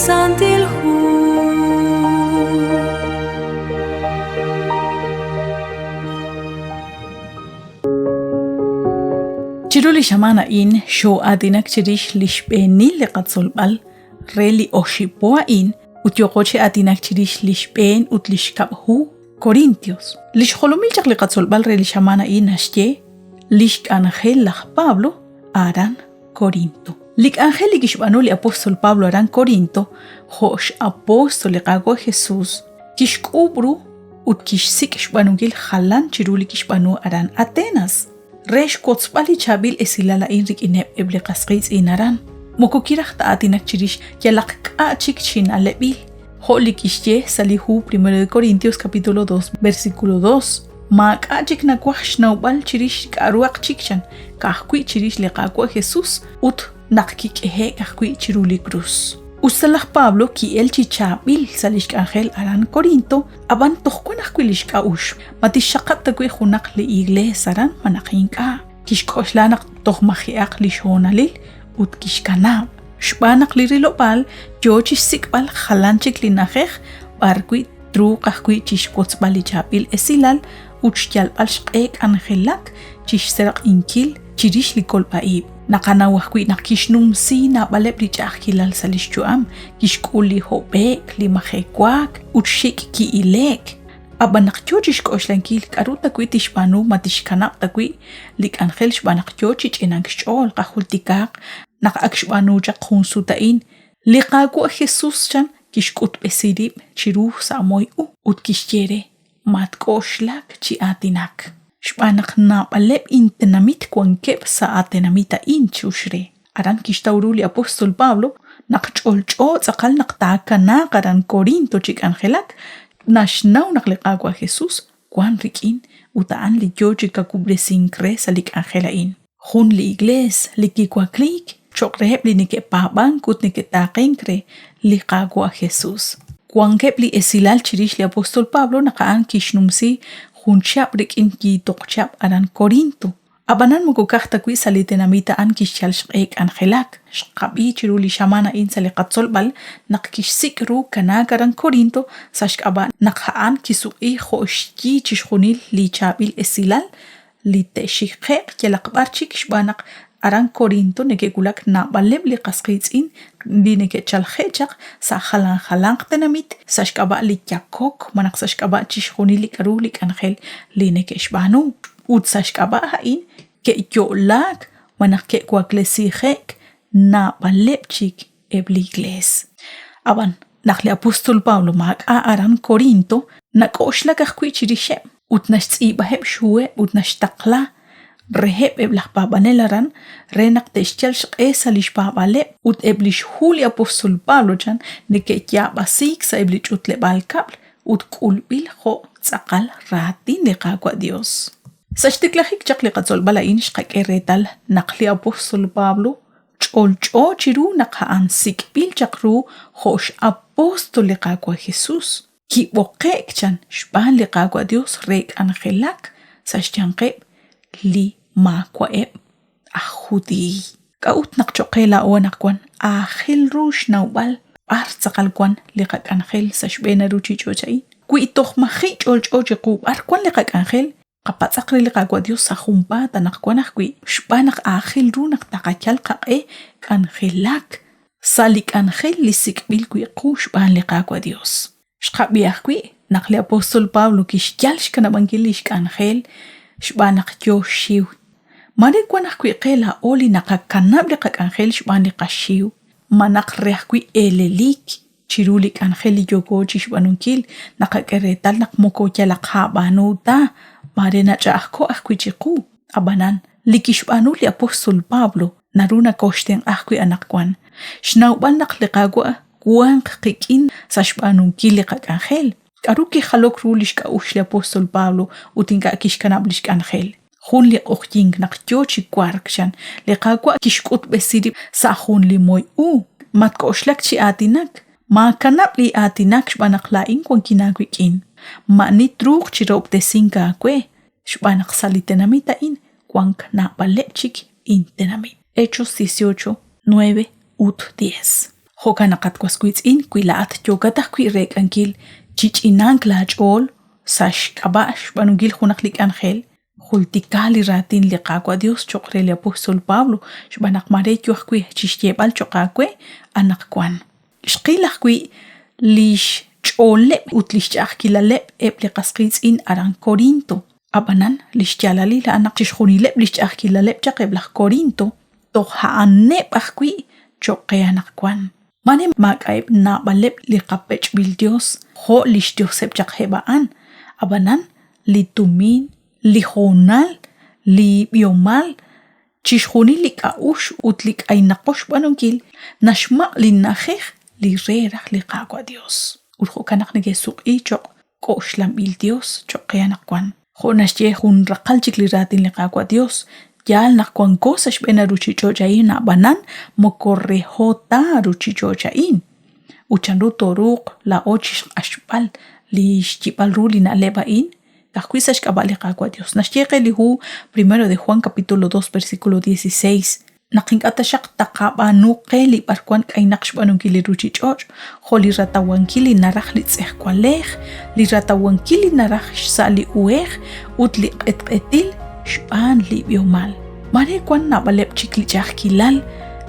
santil hu Chiruli shamana in sho adinak chirish lishbeni leqatsolbal reli oshipoa in utyoqoche adinak chirish lishben utlishkabhu Corintios lishholomil chaq leqatsolbal reli shamana in ashye lishk angel laj Pablo aran Corinto lik angel ikishbanu li apostol Pablo aran Corinto hosh apostol liqago Jesus kishkubru utkishsik ishbanugil khalan chiruli kishbanu aran Atenas Resh kotsbali chabil esilala inrik ineb eble qasqis inaran mokokiraq taatinak chirish yalaq k'achik chin alebil holikishye salihu 1 Corintios capítulo 2 versículo 2 ma k'achik nakwahsh nawbal chirish k'aruaq chikchan kahkui chirish liqaqwa Jesus ut naqkik ehe kahkui chiruli cruz Usalah Pablo ki el chichabil salish angel aran Corinto aban tohkunak kwilish ka ush matishaqat takwi khunaq li iglesia aran manaqin ka kishkoshlanak tohmahiaq li shonalil ut kishkanab shbanaq li rilopal jochi sikbal khalanchik li nakhekh barkwi tru qahkwi chishkotsbali chabil esilal uchyal alshqek angelak chishseraq inkil chirish li kolpaib Nakanawahkwi nakishnum si na balep li chakilal salishchuam kishkuli hobek li mahekwak utshik ki ilek abanakcho chishkoslankil karuta kwi tishpanu matishkanaq takwi lik angel shbanakcho chichenangshol qahultikaq naqakshbanu chaqhunsutain liqaqwa Jesus chan kishkut besirib chiru samoy utkishyere matkoshlak chi atinak Shbanak na balep intenamit kwankep sa atenamita inchushre. Aran kishtauruli apostol Pablo naqcholcho tsaqal naqtaka naqaran Corinto chik angelak nashnaw naqliqagwa Jesus kwan rikin utaan li jochika kublesinkre salik angelain. Hun li igles li kikwaklik chokrehep li nike pabankut nike taqenkre liqagwa Jesus. Kwankep li esilal chirish li apostol Pablo naqaan kishnumsi Hunchap rikin ki toqchap aran Corinto. Abanan mukukakta kwi salitenamita an kishal shqek angelak. Shqabi chiruli shamana in saliqatsolbal naqkishsikru kanakaran Corinto sashkaba naqhaan kisui khoshki chishkhunil li chabil esilal li teshikheq yalaqbarchik shbanaq aran Corinto neke kulak na baleb li qasqitsin li neke chalkhechaq sa khalan tenamit sashkaba li yakok manak sashkaba chishkhuni li karu li angel li neke shbanu ut sashkaba hain ke yolak manak ke kwaklesi khek na baleb chik ebligles aban nakli apostol Pablo mak aran Corinto nakoshlak khwi chirishe ut nashti baheb shuwe ut nashtaqla Reheb eblach babanelaran renak teschel shqesa lish babale ut eblish huli apostol Pablo chan neke ya basik sa eblich ut lebal kabl ut kulbil kho tsaqal ratin liqaqwa Dios sashtiklahik chaqli qatzol bala in shqak eretal naqli apostol Pablo cholcho chiru naqha ansik bil chaqru khosh apostol liqaqwa Jesus ki boqek chan shban liqaqwa Dios rek angelak sashtianqeb li ma kwaeb ahudi kaut naqchoqela wanaqwan ahil rush nawbal artsaqalkwan liqaq angel sashbena ruchi chochai kwi tokhmahi cholchochiqu arkwan liqaq angel qapatsaqri liqaqwa Dios sajumpa tanaqkwanaq kwi shbanaq ahil runaq taqachal qaqe angelak salik angel lisikbil kwi qush ban liqaqwa Dios shqabiaq kwi naqli apostol Pablo kishjalsh kana bangilish angel shbanaq yoshiw mari kwanaq kwi qela oli naqakanab liqaq angel shban liqashiw manaq reh kwi elelik chirulik angel yogo chishbanunkil naqaqeretal naqmoko yalaqha banuta marena chaqko akwichiqu abanan likishbanu li apostol Pablo naruna koshten akwi anaqkwan shnawbal naqliqagwa kwan qiqin sashbanunkil liqaq angel Aruki halok rulish ka ushli apostol Pablo utinga kishkanablish angel. Hun li oqting naqtyochi kwarkshan li qaqwa kishkut besirib sa hun li moy mat koshlak chi atinak ma kanab li atinak shbanaqla in kwan kinagwikin ma ni truq chi rob de singa kwe shbanaq salitenamita in kwan na balechik in tenamit. Hechos 18, 9, ut 10. Hokanaqat kwaskuitz'in kuila'at yogataq kuirek ankil chich'inan klach'ol sash kabash banungil junaq lik ángel jultikali ratin liqaqwa Dios choqre el apóstol Pablo shbanaq mare yuaqkui chishyebal choqaqwe anaqkwan shqilaqkui lish ch'oleb utlish ch'aqkilaleb eble qasqitz'in aran Corinto abanan lish chalali la anaq chishjunileb lish ch'aqkilaleb chaqeblaq Corinto tojaneb aqkui choqe anaqkwan Mane maqaib nabaleb liqapech bil Dios ho lish Dioseb chaqhebaan abanan litumin lijonal li biomal chishjuni likaush utlik ainaqosh banunkil nashma linajej li reraj liqaqwa Dios urjo kanaq negesuq ichoq koshlam bil Dios choqeanaqwan jonashye jun raqalchik li ratin liqaqwa Dios yal naqwan cosas bena ruchichochain abanan mokorrejota ruchichochain uchanru toruq la ochish ashbal li shchibal rulina lebain Tajkuisash kabaliqaqwa Dios. Nashyeqe lihu 1 de Juan capítulo 2 versículo 16. Naqink'atashaq taqabanuqe li barkwan k'aynaqxb'anunkili ruchich'och' joli ratawankili naraj li tz'ejkwalej li ratawankili naraj xsa'li uej ut li q'etq'etil xb'an li b'yomal. Mare kwan nabaleb chik li ch'ajkilal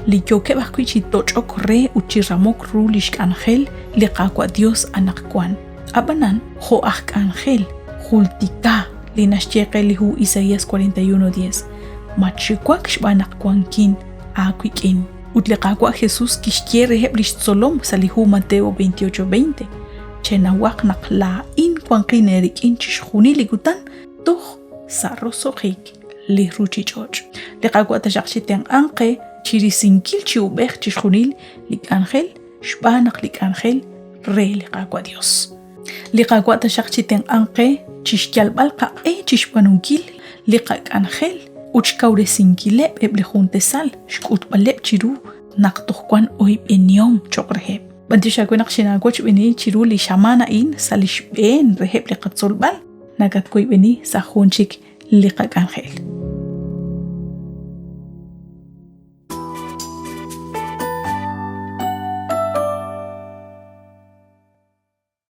li yokeb ajkui chi toch'ok re uchi ramok ru li xk'anjel li qaqwa Dios anaqkwan. Abanan jo ajk'anjel Jultika li nashyeqe lihu Isaías 41:10 machikwak xbanaqkwankin akwikin utliqaqwa Jesús kixkiereheb lixtzolom salihu Mateo 28:20 chenawaq naqla in kwanqin erikin chixjuni ligutan toj sarrosojik li ruchichoch liqaqwa tashaqchiten anqe chirisinkil chiubej chixjunil lik ángel xbanaq lik ángel re liqaqwa Dios liqaqwa tashaqchiten anqe chixkyalb'al qaq'e chixb'anunkil liqaq ángel uchkawresinkileb eble juntesal xk'utb'aleb chiru naqtojkwan oyb'enyom choqrejeb b'antixakwenaq xinak'och b'eni chiru li xamana'in salixb'en rejeb li qatzolb'al nakatkoyb'eni sa junchik liqaq ángel